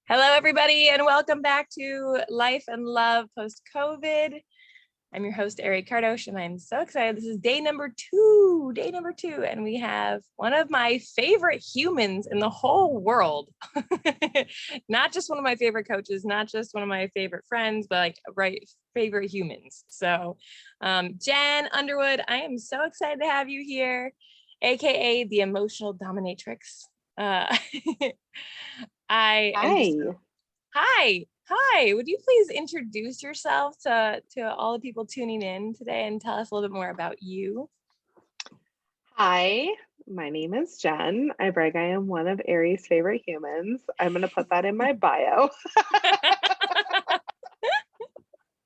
Hello, everybody, and welcome back to Life and Love Post-COVID. I'm your host, Ari Kardosh, and I'm so excited. This is day number two, and we have one of my favorite humans in the whole world. Not just one of my favorite coaches, not just one of my favorite friends, but favorite humans. So Jen Underwood, I am so excited to have you here, AKA the emotional dominatrix. Hi. Would you please introduce yourself to all the people tuning in today and tell us a little bit more about you? Hi, my name is Jen. I brag I am one of Ari's favorite humans. I'm going to put that in my bio.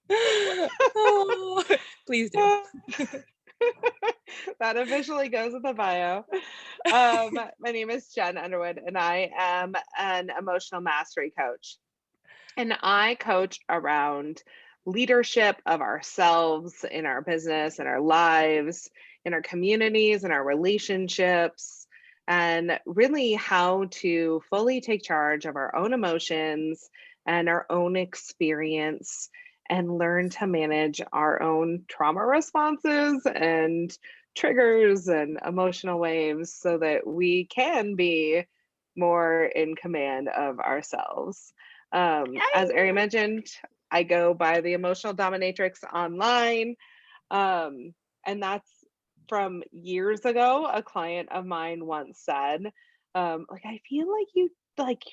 Oh, please do. That officially goes in the bio. My name is Jen Underwood, and I am an emotional mastery coach. And I coach around leadership of ourselves in our business, in our lives, in our communities, in our relationships, and really how to fully take charge of our own emotions and our own experience and learn to manage our own trauma responses and triggers and emotional waves so that we can be more in command of ourselves. As Ari mentioned, I go by the emotional dominatrix online. And that's from years ago. A client of mine once said, I feel like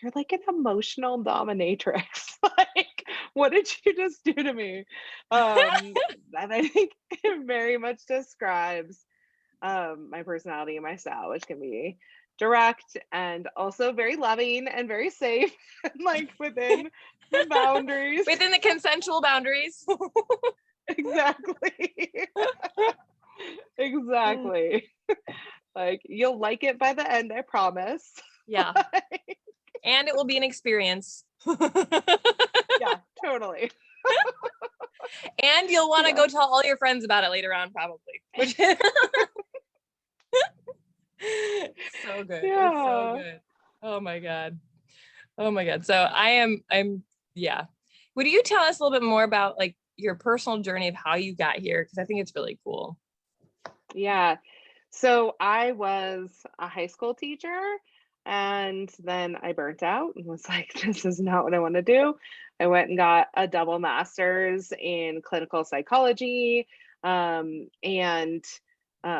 you're like an emotional dominatrix. Like, what did you just do to me? And I think it very much describes my personality and my style, which can be direct and also very loving and very safe, like within the boundaries. Within the consensual boundaries. Exactly. Exactly. Like, you'll like it by the end, I promise. Yeah. And it will be an experience. Yeah, totally. And you'll want to go tell all your friends about it later on, probably. So good. Yeah. It's so good. Oh my God. So I'm yeah. Would you tell us a little bit more about like your personal journey of how you got here? Because I think it's really cool. Yeah. So I was a high school teacher, and then I burnt out and was like, this is not what I want to do. I went and got a double master's in clinical psychology, and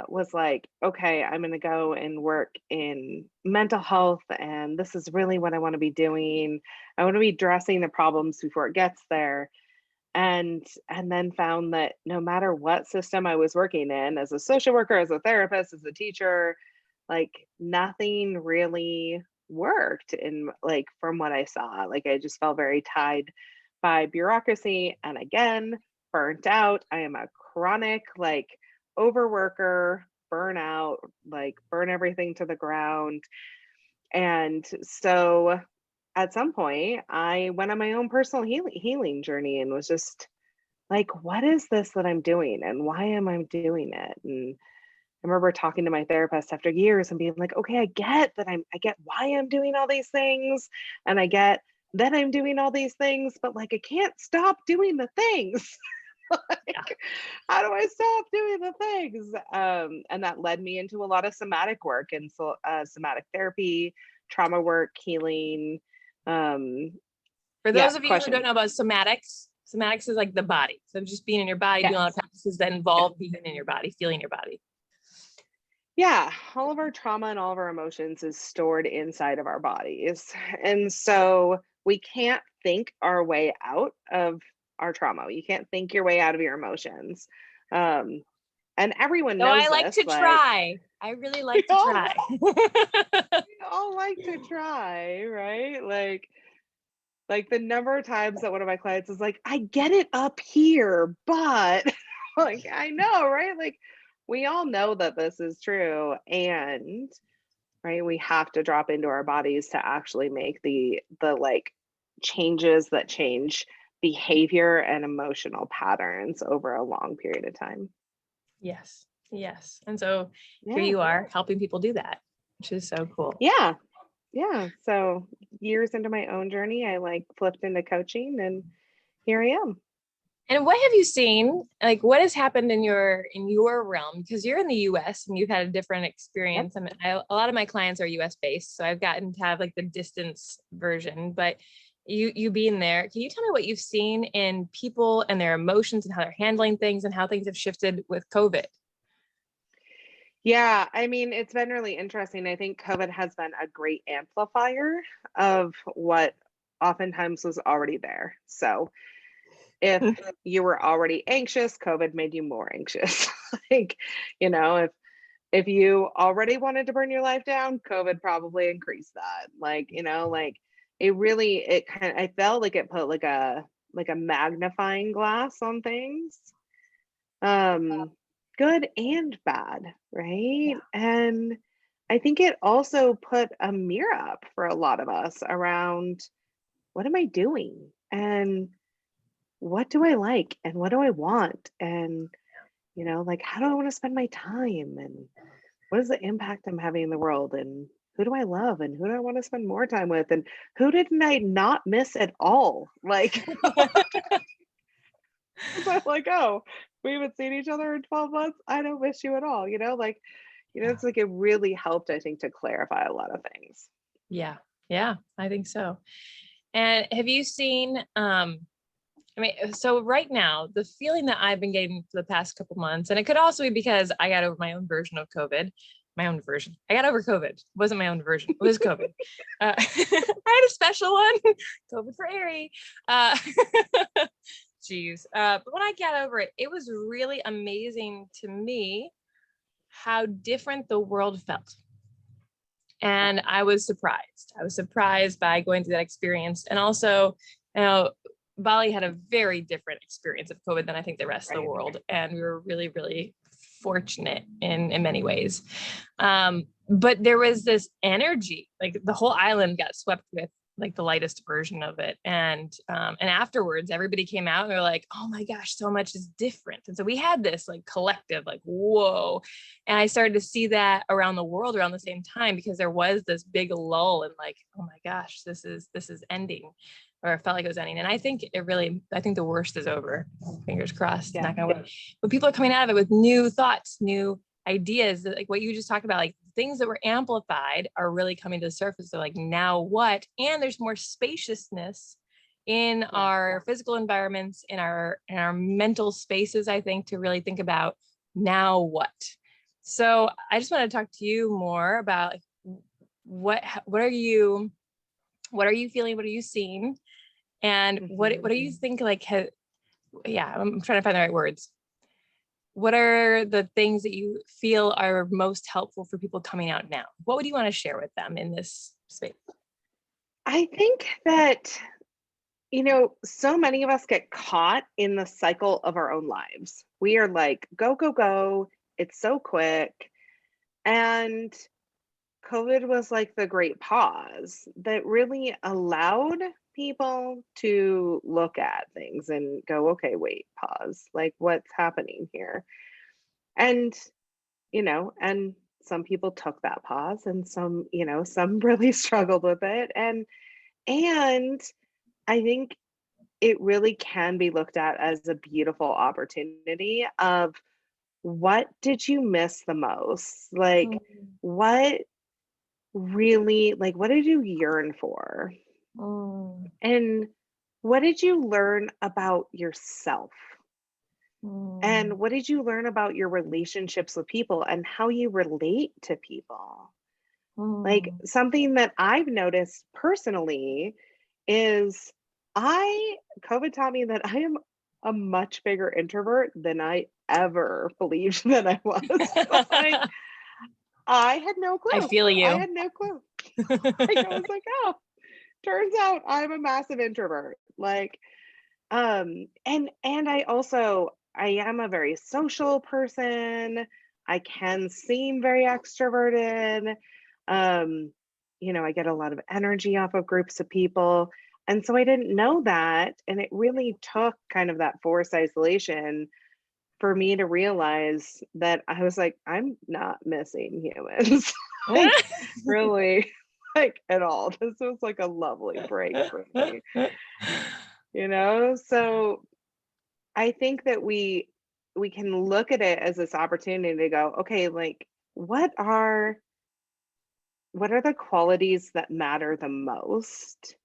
was like, okay, I'm going to go and work in mental health, and this is really what I want to be doing. I want to be addressing the problems before it gets there. And then found that no matter what system I was working in, as a social worker, as a therapist, as a teacher, like nothing really worked in, like, from what I saw. Like, I just felt very tied by bureaucracy, and again, burnt out. I am a chronic, like, overworker, burnout, like burn everything to the ground. And so at some point, I went on my own personal healing journey and was just like, what is this that I'm doing and why am I doing it? And I remember talking to my therapist after years and being like, okay, I get why I'm doing all these things, and I get that I'm doing all these things, but like I can't stop doing the things. Like, how do I stop doing the things? And that led me into a lot of somatic work and so somatic therapy, trauma work, healing. For those of you who don't know about somatics is like the body. So just being in your body, doing a lot of practices that involve being in your body, feeling your body. Yeah, all of our trauma and all of our emotions is stored inside of our bodies. And so we can't think our way out of our trauma. You can't think your way out of your emotions. And everyone knows I like this, to try. I really like to try. We all like to try, right? Like the number of times that one of my clients is like, I get it up here, but like, I know, right? Like, we all know that this is true. And right, we have to drop into our bodies to actually make the like changes that change behavior and emotional patterns over a long period of time. Yes. And so here you are helping people do that, which is so cool. Yeah. So years into my own journey, I like flipped into coaching, and here I am. And what have you seen? Like, what has happened in your realm? Because you're in the U.S. and you've had a different Yep. experience. I mean, a lot of my clients are U.S. based, so I've gotten to have like the distance version. But you being there, can you tell me what you've seen in people and their emotions and how they're handling things and how things have shifted with COVID? Yeah, I mean, it's been really interesting. I think COVID has been a great amplifier of what oftentimes was already there. So if you were already anxious, COVID made you more anxious. Like, if you already wanted to burn your life down, COVID probably increased that. Like, like I felt like it put like a magnifying glass on things. Um, good and bad, right? Yeah. And I think it also put a mirror up for a lot of us around, what am I doing? And what do I like? And what do I want? And, like, how do I want to spend my time? And what is the impact I'm having in the world? And who do I love? And who do I want to spend more time with? And who didn't I not miss at all? Like, it's not like, oh, we haven't seen each other in 12 months. I don't miss you at all. Like, it's like it really helped, I think, to clarify a lot of things. Yeah. Yeah, I think so. And have you seen, I mean, so right now, the feeling that I've been getting for the past couple months, and it could also be because I got over my own version of COVID, my own version. I got over COVID. It wasn't my own version. It was COVID. I had a special one, COVID for Ari. Geez. But when I got over it, it was really amazing to me how different the world felt. And I was surprised. I was surprised by going through that experience. And also, Bali had a very different experience of COVID than I think the rest of the world. And we were really, really fortunate in many ways. But there was this energy, like the whole island got swept with like the lightest version of it. And afterwards, everybody came out and they're like, oh my gosh, so much is different. And so we had this like collective, like, whoa. And I started to see that around the world around the same time, because there was this big lull and like, oh my gosh, this is ending, or it felt like it was ending. And I think the worst is over. Fingers crossed. Yeah. Not gonna wait. But people are coming out of it with new thoughts, new ideas, like what you just talked about, like things that were amplified are really coming to the surface. They're like, now what? And there's more spaciousness in our physical environments, in our mental spaces, I think, to really think about now what. So I just want to talk to you more about what are you feeling? What are you seeing? And what do you think, like, I'm trying to find the right words. What are the things that you feel are most helpful for people coming out now? What would you want to share with them in this space? I think that, so many of us get caught in the cycle of our own lives. We are like, go, go, go. It's so quick. And COVID was like the great pause that really allowed people to look at things and go, okay, wait, pause. Like, what's happening here? And, and some people took that pause, and some really struggled with it. And I think it really can be looked at as a beautiful opportunity of, what did you miss the most? Like, what really, like, what did you yearn for? And what did you learn about yourself? And what did you learn about your relationships with people and how you relate to people? Like, something that I've noticed personally is COVID taught me that I am a much bigger introvert than I ever believed that I was. Like, I had no clue. I feel you. I had no clue. Like, I was like, oh, turns out I'm a massive introvert. Like, and I am a very social person. I can seem very extroverted. I get a lot of energy off of groups of people. And so I didn't know that. And it really took kind of that forced isolation for me to realize that I was like, I'm not missing humans. Like, really. like at all. This was like a lovely break for me, So I think that we can look at it as this opportunity to go, okay, like what are the qualities that matter the most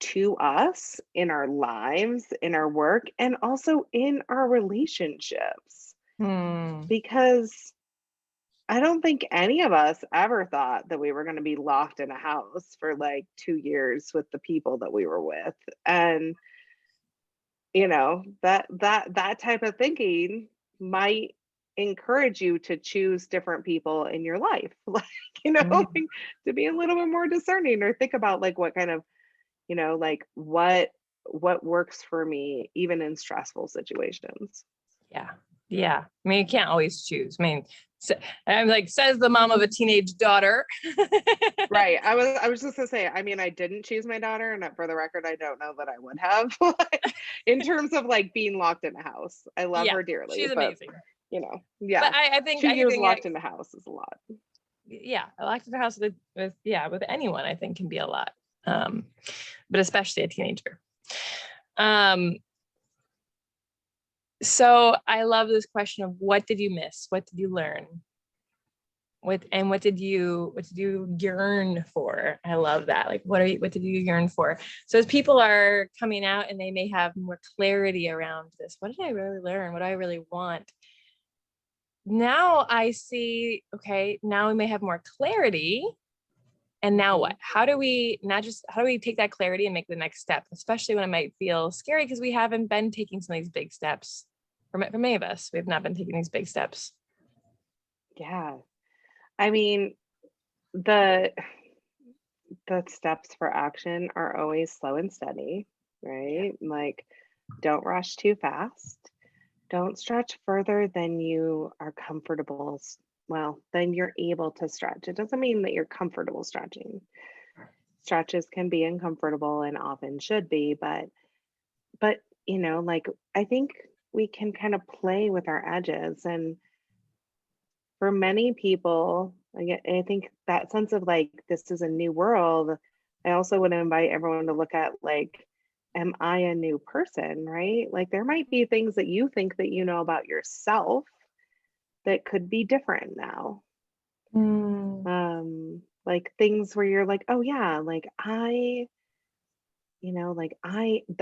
to us in our lives, in our work, and also in our relationships? Hmm. Because I don't think any of us ever thought that we were going to be locked in a house for like 2 years with the people that we were with. And that type of thinking might encourage you to choose different people in your life. Like, Mm. like, to be a little bit more discerning, or think about like what kind of, like what works for me even in stressful situations. Yeah. Yeah. I mean, you can't always choose. I mean, I'm like, says the mom of a teenage daughter. Right. I was just gonna say, I mean, I didn't choose my daughter, and for the record, I don't know that I would have, like, in terms of like being locked in a house. I love Yeah, her dearly, she's but amazing. But yeah, I two think years locked in the house is a lot. yeah, a locked in the house with anyone, I think, can be a lot. But especially a teenager. Um, so I love this question of what did you miss? What did you learn? What did you yearn for? I love that. Like, what did you yearn for? So as people are coming out and they may have more clarity around this, what did I really learn? What do I really want? Now I see, okay, now we may have more clarity. And now what? How do we take that clarity and make the next step, especially when it might feel scary because we haven't been taking some of these big steps. For many of us, we have not been taking these big steps. Yeah. I mean, the the steps for action are always slow and steady, Yeah. right? Like, don't rush too fast. Don't stretch further than you are comfortable. Well, then you're able to stretch. It doesn't mean that you're comfortable stretching. Stretches can be uncomfortable and often should be, but like, I think we can kind of play with our edges. And for many people, I think that sense of like, this is a new world. I also would invite everyone to look at like, am I a new person, right? Like, there might be things that you think that you know about yourself that could be different now. Mm. Like things where you're like, oh yeah, like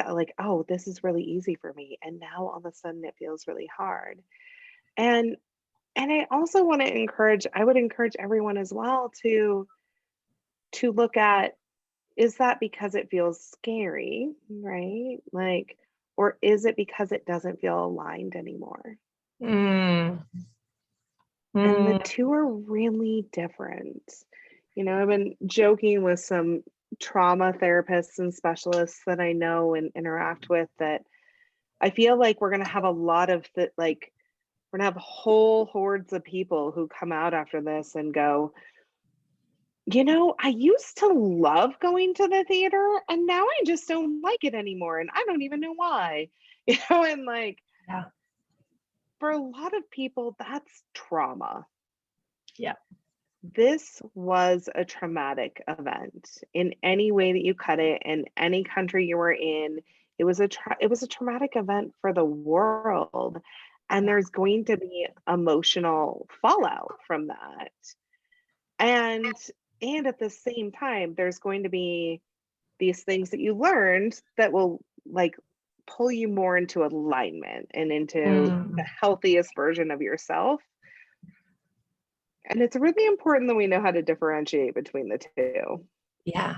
like, oh, this is really easy for me. And now all of a sudden it feels really hard. And I also want to I would encourage everyone as well to look at, is that because it feels scary, right? Like, or is it because it doesn't feel aligned anymore? Mm. And the Mm. two are really different. I've been joking with some trauma therapists and specialists that I know and interact with, that I feel like we're going to have a lot of like, we're going to have whole hordes of people who come out after this and go, I used to love going to the theater and now I just don't like it anymore. And I don't even know why, and like, Yeah. for a lot of people, that's trauma. Yeah. This was a traumatic event in any way that you cut it, in any country you were in. It was a traumatic event for the world, and Yeah. there's going to be emotional fallout from that. And at the same time, there's going to be these things that you learned that will like pull you more into alignment and into the Mm. healthiest version of yourself. And it's really important that we know how to differentiate between the two. Yeah.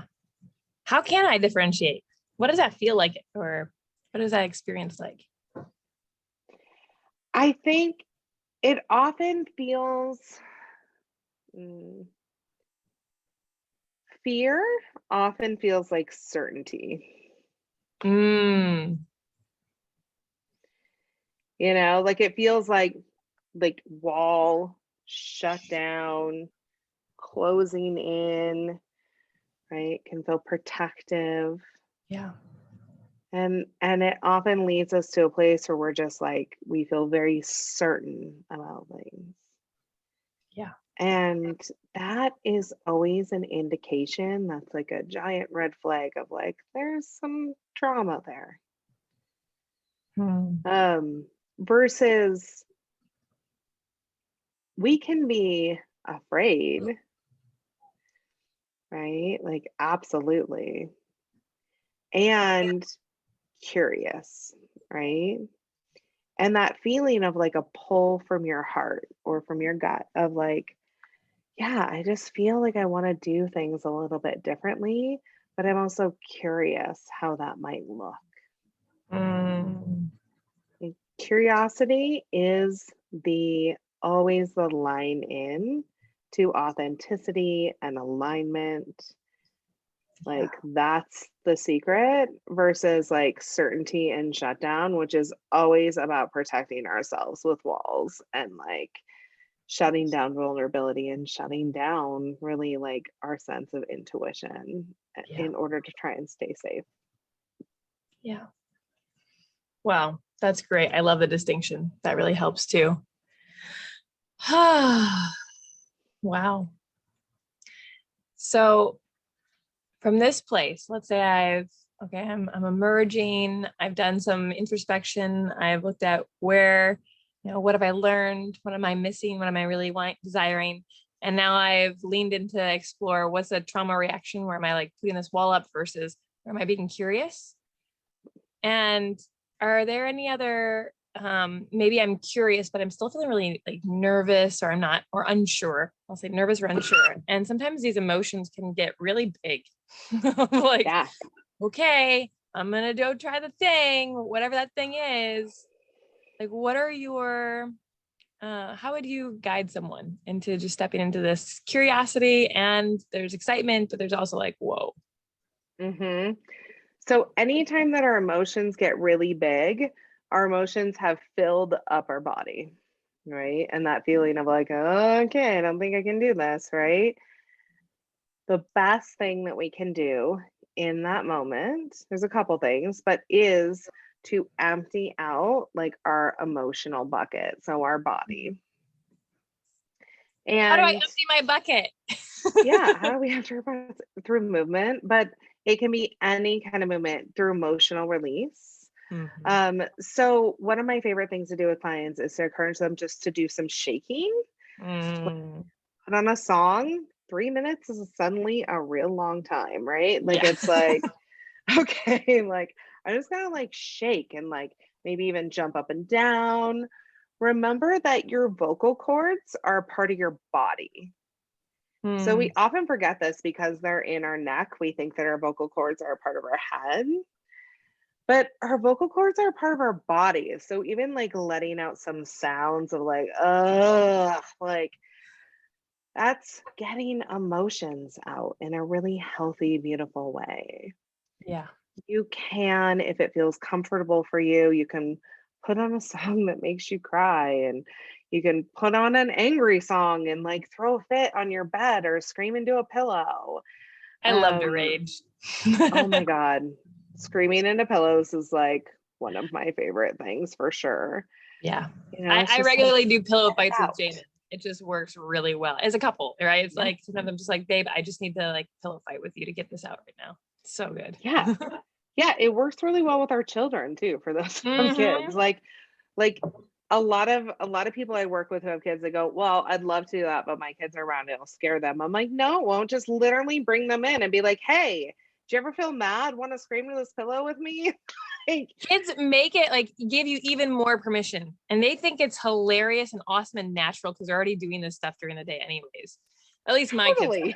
How can I differentiate? What does that feel like? Or what does that experience like? I think it often feels, mm, fear often feels like certainty. Mm. Like it feels like wall shut down, closing in, right? Can feel protective. Yeah. And it often leads us to a place where we're just like, we feel very certain about things. Yeah. And that is always an indication that's like a giant red flag of like, there's some trauma there. Hmm. Versus we can be afraid, right? Like, absolutely. And curious, right? And that feeling of like a pull from your heart or from your gut of like, yeah, I just feel like I want to do things a little bit differently, but I'm also curious how that might look. Mm. And curiosity is the always the line in to authenticity and alignment. Yeah. Like that's the secret versus like certainty and shutdown, which is always about protecting ourselves with walls and like shutting down vulnerability and shutting down really like our sense of intuition Yeah. in order to try and stay safe. Yeah. Wow. That's great. I love the distinction. That really helps too. Wow. So from this place, let's say I'm emerging, I've done some introspection, I've looked at where, what have I learned? What am I missing? What am I really desiring? And now I've leaned into explore what's a trauma reaction? Where am I like putting this wall up versus where am I being curious? And are there any other maybe I'm curious, but I'm still feeling really like nervous or I'm not or unsure. I'll say nervous or unsure. And sometimes these emotions can get really big. Like, Yeah. okay, I'm gonna go try the thing, whatever that thing is. Like, what are your how would you guide someone into just stepping into this curiosity and there's excitement, but there's also like, whoa. hmm So anytime that our emotions get really big, our emotions have filled up our body, right? And that feeling of like, okay, I don't think I can do this, right? The best thing that we can do in that moment, there's a couple things, but is to empty out like our emotional bucket, so our body. How do I And empty my bucket? yeah, how do we have to repress through movement? But it can be any kind of movement through emotional release. Mhm. So one of my favorite things to do with clients is to encourage them just to do some shaking. Mm, Put on a song. 3 minutes is suddenly a real long time, right? Like yeah. it's like, okay, like I just gotta like shake and like maybe even jump up and down. Remember that your vocal cords are part of your body. So Mm, we often forget this because they're in our neck. We think that our vocal cords are a part of our head, but our vocal cords are a part of our body. So even like letting out some sounds of like, like that's getting emotions out in a really healthy, beautiful way. yeah. You can, if it feels comfortable for you, you can put on a song that makes you cry and you can put on an angry song and like throw a fit on your bed or scream into a pillow. I love to Um, rage. oh my God. Screaming into pillows is like one of my favorite things for sure. Yeah. You know, it's I just like regularly do pillow get it fights with out. Jaden. It just works really well as a couple, right? It's Yeah. like sometimes I'm just like, babe, I just need to like pillow fight with you to get this out right now. So good. Yeah. Yeah. It works really well with our children too, for those who have kids. Hmm. Like a lot of people I work with who have kids, they go, well, I'd love to do that, but my kids are around, it'll scare them. I'm like, no, it won't. Just literally bring them in and be like, hey, do you ever feel mad? Want to scream to this pillow with me? Like, Kids make it like give you even more permission and they think it's hilarious and awesome and natural because they're already doing this stuff during the day anyways. At least my kids are. totally.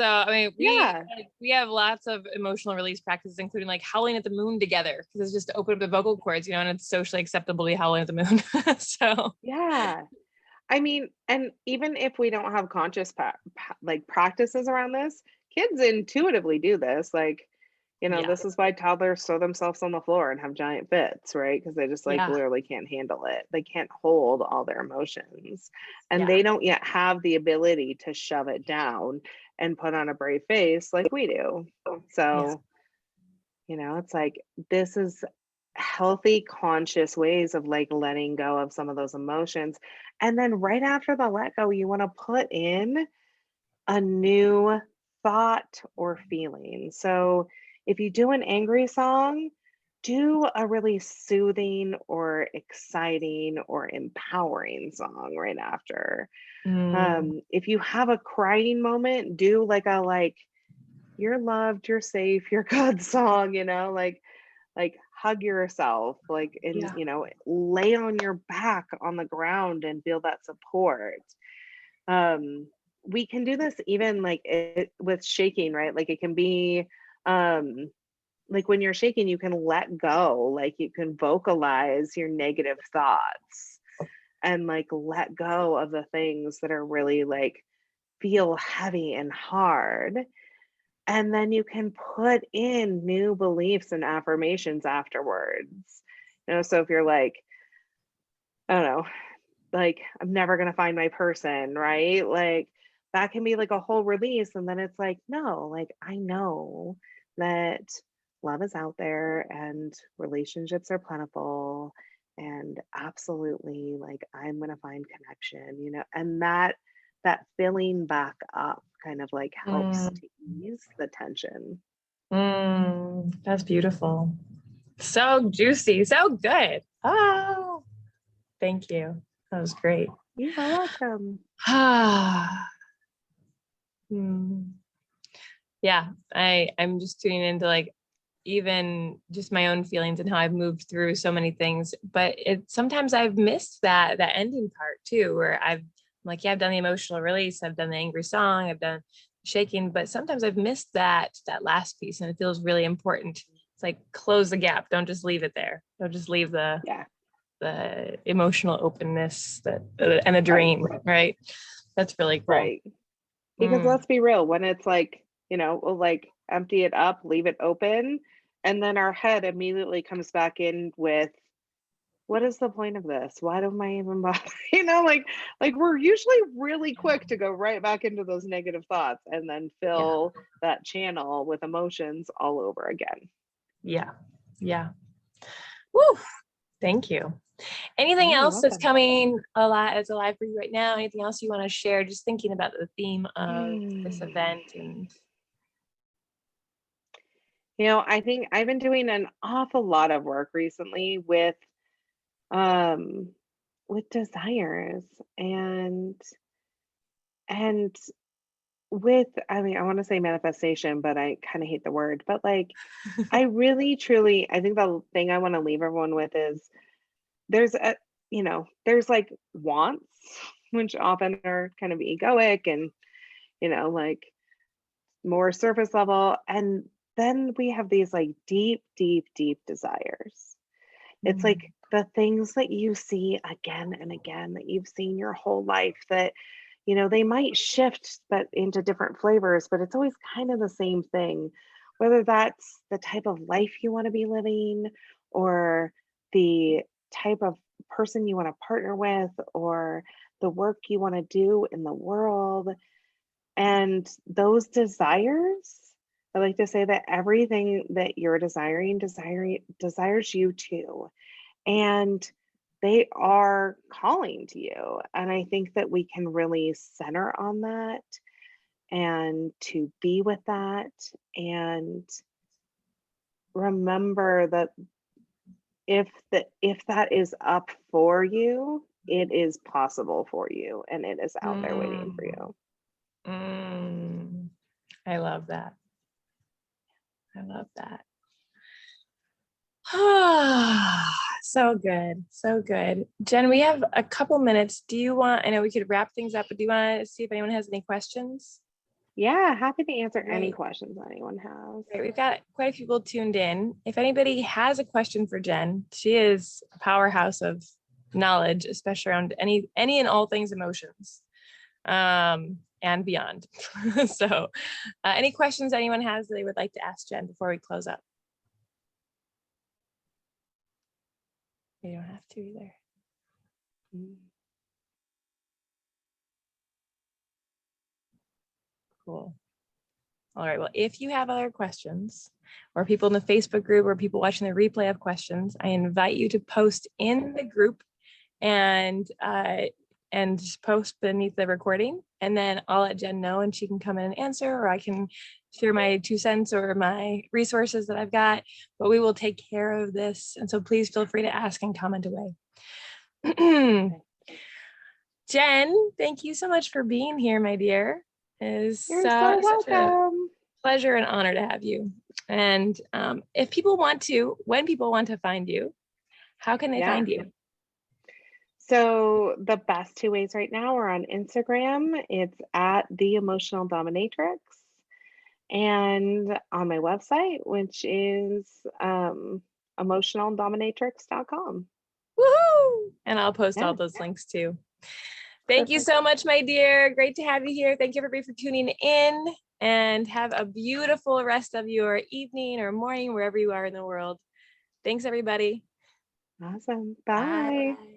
So I mean, Yeah. we have lots of emotional release practices, including like howling at the moon together, because it's just to open up the vocal cords, and it's socially acceptable to be howling at the moon. So Yeah. I mean, and even if we don't have conscious like practices around this, kids intuitively do this. Like, yeah, this is why toddlers throw themselves on the floor and have giant fits, right? Because they just like yeah, literally can't handle it. They can't hold all their emotions. And yeah, they don't yet have the ability to shove it down and put on a brave face like we do. yeah, So, it's like this is healthy, conscious ways of like letting go of some of those emotions. And then right after the let go, you want to put in a new thought or feeling. So if you do an angry song, do a really soothing or exciting or empowering song right after. Mm, If you have a crying moment, do like a like you're loved, you're safe, you're good song, like hug yourself, like and yeah. lay on your back on the ground and feel that support. um we can do this even like with shaking, right? Like it can be um like when you're shaking you can let go, like you can vocalize your negative thoughts and like let go of the things that are really like feel heavy and hard, and then you can put in new beliefs and affirmations afterwards. So if you're like, I don't know, like I'm never going to find my person, right? Like that can be like a whole release. And then it's like, no, like I know that love is out there and relationships are plentiful. And absolutely, like I'm going to find connection, and that filling back up kind of like helps Mm, to ease the tension. that's beautiful. So juicy, so good. Oh, thank you. That was great. You are welcome. Ah, yeah, I'm just tuning into like even just my own feelings and how I've moved through so many things. But sometimes I've missed that ending part too, where I'm like, yeah, I've done the emotional release, I've done the angry song, I've done shaking, but sometimes I've missed that last piece, and it feels really important. It's like close the gap. Don't just leave it there. Don't just leave Yeah, the emotional openness and the right, dream, right? That's really cool. right. Because Mm, let's be real, when it's like, we'll like empty it up, leave it open, and then our head immediately comes back in with, what is the point of this? Why do I even bother? Like we're usually really quick to go right back into those negative thoughts and then yeah, fill that channel with emotions all over again. yeah, yeah. Woo! Thank you. Anything Yeah, you're else that's welcome. coming alive for you right now? Anything else you want to share? Just thinking about the theme of this Hmm. event and I think I've been doing an awful lot of work recently um with desires and and with, I mean, I want to say manifestation, but I kind of hate the word, but like I really truly, I think the thing I want to leave everyone with is there's a there's like wants, which often are kind of egoic and like more surface level, and then we have these like deep, deep, deep desires. It's mm, like the things that you see again and again that you've seen your whole life that, they might shift but into different flavors, but it's always kind of the same thing. Whether that's the type of life you want to be living or the type of person you want to partner with or the work you want to do in the world. And those desires, I like to say that everything that you're desiring desires you too, and they are calling to you. And I think that we can really center on that and to be with that and remember that if that is up for you, it is possible for you and it is out there waiting for mm, you. mm. I love that. I love that. So good. So good. Jen, we have a couple minutes. Do you want, I know we could wrap things up, but do you want to see if anyone has any questions? Yeah, happy to answer any Great. questions anyone has. Great. We've got quite a few people tuned in. If anybody has a question for Jen, she is a powerhouse of knowledge, especially around any and all things emotions, and beyond. So any questions anyone has that they would like to ask Jen before we close up? You don't have to either. Mm. Cool. All right. Well, if you have other questions or people in the Facebook group or people watching the replay have questions, I invite you to post in the group and just post beneath the recording. And then I'll let Jen know and she can come in and answer, or I can share my 2 cents or my resources that I've got, but we will take care of this. And so please feel free to ask and comment away. Jen, thank you so much for being here, my dear. It is You're so such a welcome. pleasure and honor to have you. And when people want to find you, how can they find you? So the best 2 ways right now are on Instagram. It's at The Emotional Dominatrix. And on my website, which is emotionaldominatrix.com. Woohoo! And I'll post Yeah, all those links too. Thank you perfect. so much, my dear. Great to have you here. Thank you everybody for tuning in, and have a beautiful rest of your evening or morning, wherever you are in the world. Thanks, everybody. Awesome. Bye. Bye.